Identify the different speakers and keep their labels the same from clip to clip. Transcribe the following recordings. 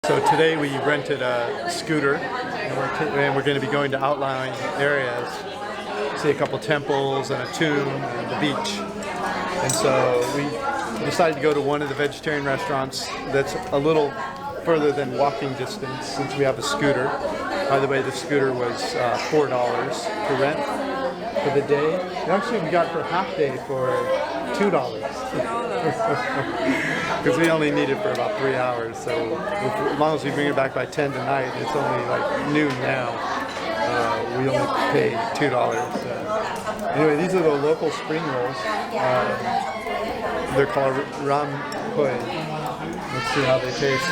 Speaker 1: So today we rented a scooter, and we're going to be going to outlying areas, see a couple temples and a tomb and the beach. And so we decided to go to one of the vegetarian restaurants that's a little further than walking distance since we have a scooter. By the way, the scooter was $4 to rent for the day. Actually, we got it for half day for $2. Because we only need it for about 3 hours. So as long as we bring it back by 10 tonight, it's only like noon now. We only pay $2. Anyway, these are the local spring rolls. They're called ram hoi. Let's see how they taste.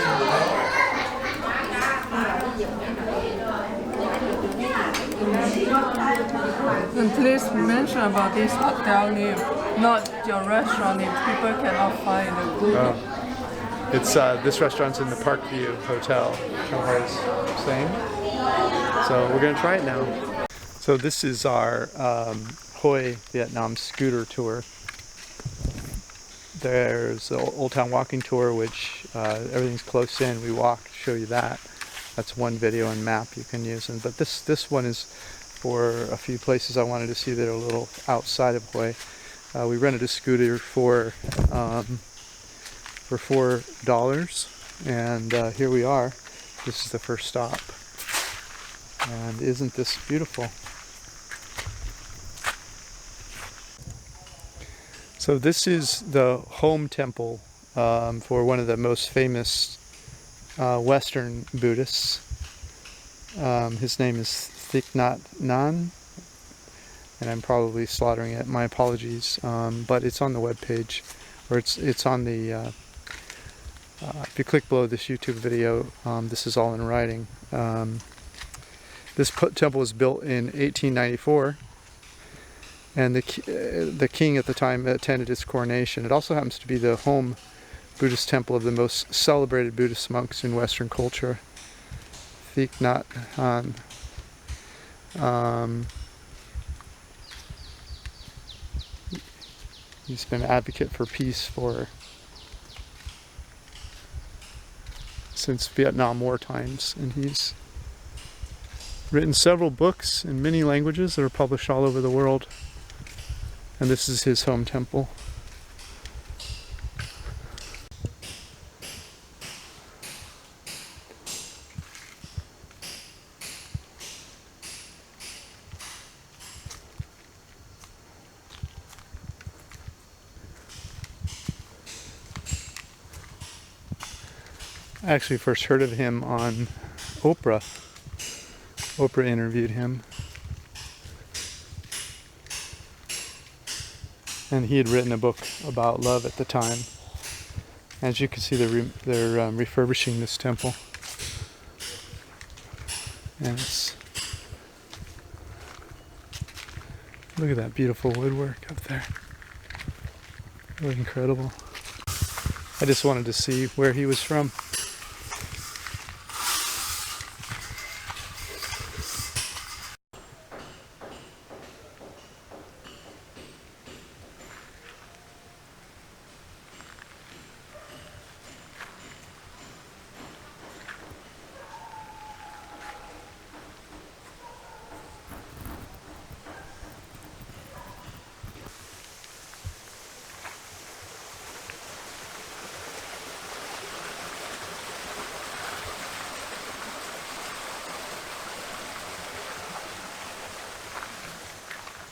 Speaker 2: And please mention about this hotel name, not your restaurant name. People cannot find the Google.
Speaker 1: It's this restaurant's in the Parkview Hotel, Shanghai's saying. So we're gonna try it now. So this is our Hoi Vietnam scooter tour. There's the Old Town walking tour, which everything's close in. We walk, show you that. That's one video and map you can use. But this one is for a few places I wanted to see that are a little outside of Hoi. We rented a scooter for $4, and here we are. This is the first stop, and isn't this beautiful? So this is the home temple for one of the most famous Western Buddhists. His name is Thich Nhat Hanh, and I'm probably slaughtering it. My apologies, but it's on the web page, or it's on the. If you click below this YouTube video, this is all in writing. This temple was built in 1894. And the king at the time attended its coronation. It also happens to be the home Buddhist temple of the most celebrated Buddhist monks in Western culture, Thich Nhat Hanh. He's been an advocate for peace since Vietnam War times, and he's written several books in many languages that are published all over the world. And this is his home temple. I actually first heard of him on Oprah. Oprah interviewed him. And he had written a book about love at the time. As you can see, they're refurbishing this temple. And look at that beautiful woodwork up there. Really incredible. I just wanted to see where he was from.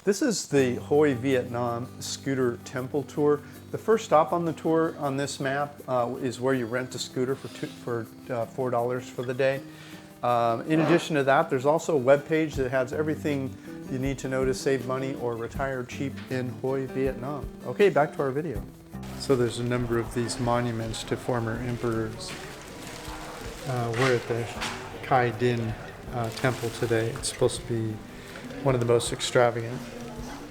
Speaker 1: This is the Hoi Vietnam scooter temple tour. The first stop on the tour on this map is where you rent a scooter for $4 for the day. In addition to that, there's also a web page that has everything you need to know to save money or retire cheap in Hoi Vietnam. Okay, back to our video. So there's a number of these monuments to former emperors. We're at the Khai Din temple today. It's supposed to be one of the most extravagant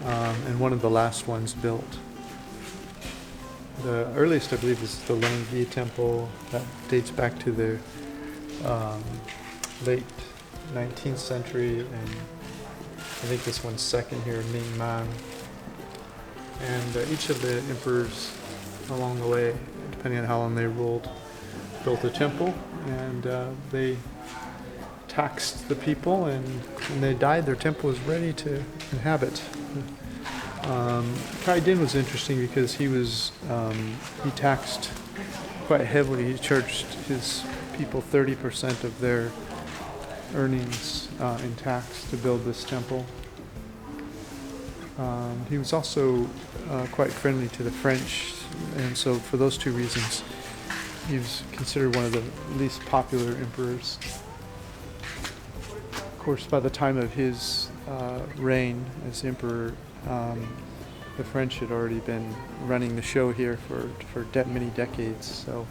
Speaker 1: and one of the last ones built. The earliest, I believe, is the Lang Vi temple that dates back to the late 19th century, and I think this one's second here, Ming Man. And each of the emperors along the way, depending on how long they ruled, built a temple. and they taxed the people, and when they died, their temple was ready to inhabit. Kai Din was interesting because he taxed quite heavily. He charged his people 30% of their earnings in tax to build this temple. He was also quite friendly to the French, and so for those two reasons, he was considered one of the least popular emperors. Of course, by the time of his reign as emperor, the French had already been running the show here for many decades, so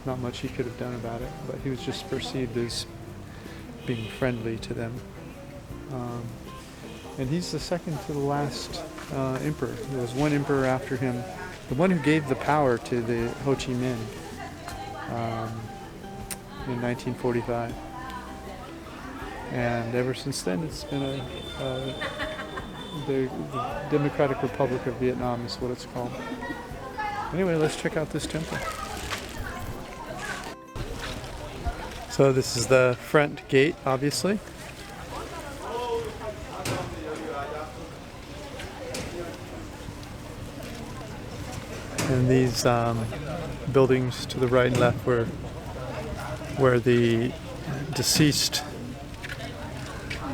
Speaker 1: not much he could have done about it, but he was just perceived as being friendly to them. And he's the second to the last emperor. There was one emperor after him, the one who gave the power to the Ho Chi Minh in 1945. And ever since then, it's been the Democratic Republic of Vietnam is what it's called. Anyway, let's check out this temple. So this is the front gate, obviously. And these buildings to the right and left were where the deceased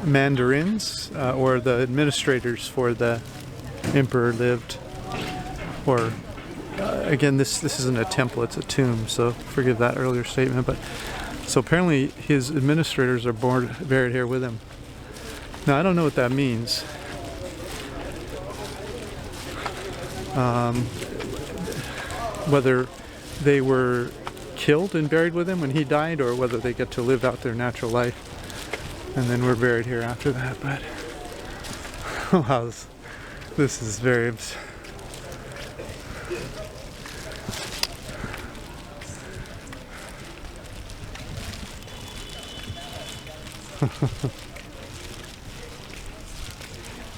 Speaker 1: mandarins or the administrators for the emperor lived. Or again, this isn't a temple, it's a tomb, so forgive that earlier statement. But so apparently his administrators are buried here with him. Now I don't know what that means. Whether they were killed and buried with him when he died, or whether they get to live out their natural life and then we're buried here after that. But wow, this is very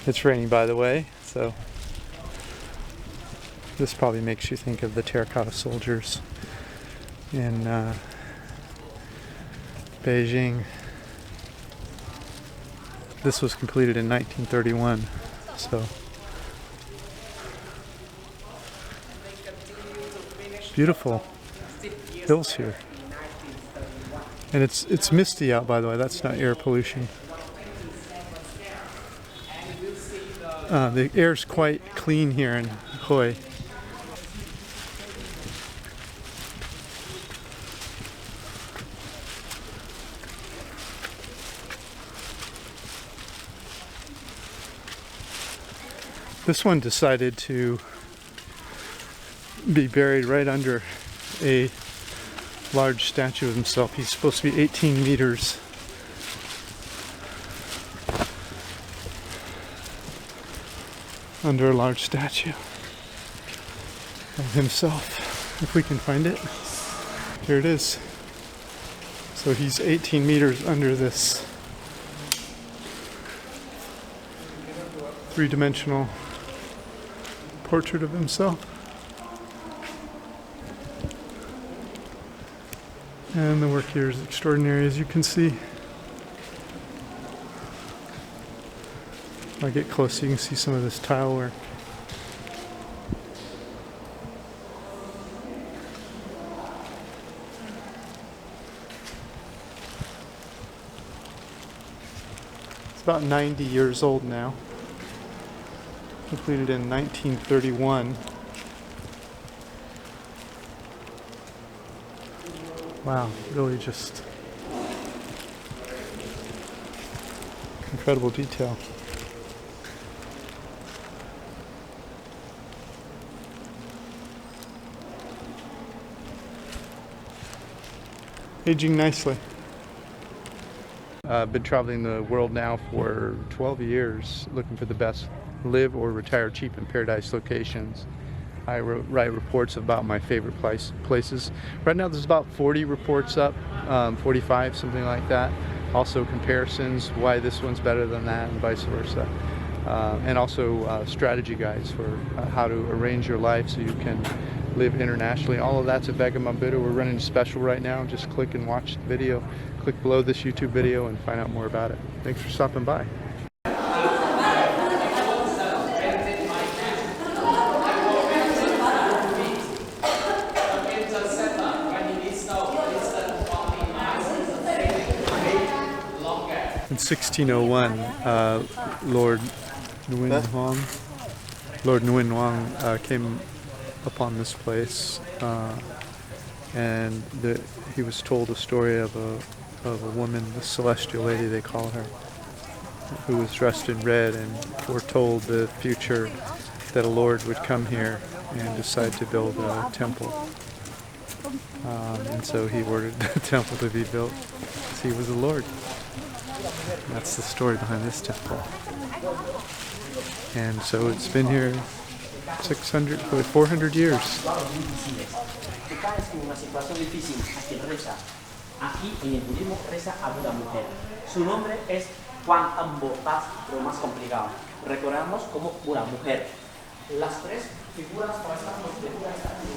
Speaker 1: It's raining, by the way, so this probably makes you think of the terracotta soldiers in Beijing. This was completed in 1931, so beautiful hills here. And it's misty out, by the way. That's not air pollution. The air's quite clean here in Hue. This one decided to be buried right under a large statue of himself. He's supposed to be 18 meters under a large statue of himself, if we can find it. Here it is. So he's 18 meters under this three-dimensional portrait of himself. And the work here is extraordinary, as you can see. If I get close, you can see some of this tile work. It's about 90 years old now. Completed in 1931. Wow, really just incredible detail. Aging nicely. I've been traveling the world now for 12 years, looking for the best live or retire cheap in paradise locations. I write reports about my favorite places. Right now there's about 40 reports up, 45, something like that. Also comparisons, why this one's better than that and vice versa. And also strategy guides for how to arrange your life so you can live internationally. All of that's at Vagabond Buddha. We're running a special right now. Just click and watch the video. Click below this YouTube video and find out more about it. Thanks for stopping by. In 1601, Lord Nguyen Huang came upon this place, and he was told a story of a woman, the celestial lady they call her, who was dressed in red and foretold the future, that a lord would come here and decide to build a temple. And so he ordered the temple to be built because he was a lord. And that's the story behind this temple. And so it's been here 400 years.
Speaker 3: Aquí en el budismo reza a Buda mujer. Su nombre es Quantum Botas, lo más complicado. Recordamos como Buda mujer. Las tres figuras para esta figura están en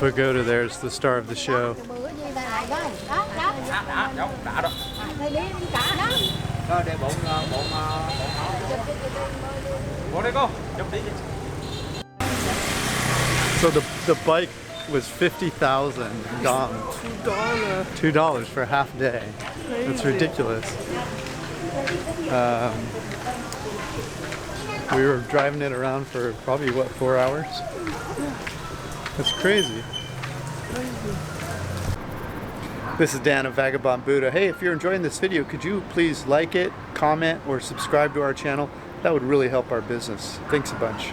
Speaker 1: The pagoda there is the star of the show. So the bike was 50,000 dong. $2 for a half day. That's ridiculous. We were driving it around for probably, what, 4 hours? That's crazy. This is Dan of Vagabond Buddha. Hey, if you're enjoying this video, could you please like it, comment, or subscribe to our channel? That would really help our business. Thanks a bunch.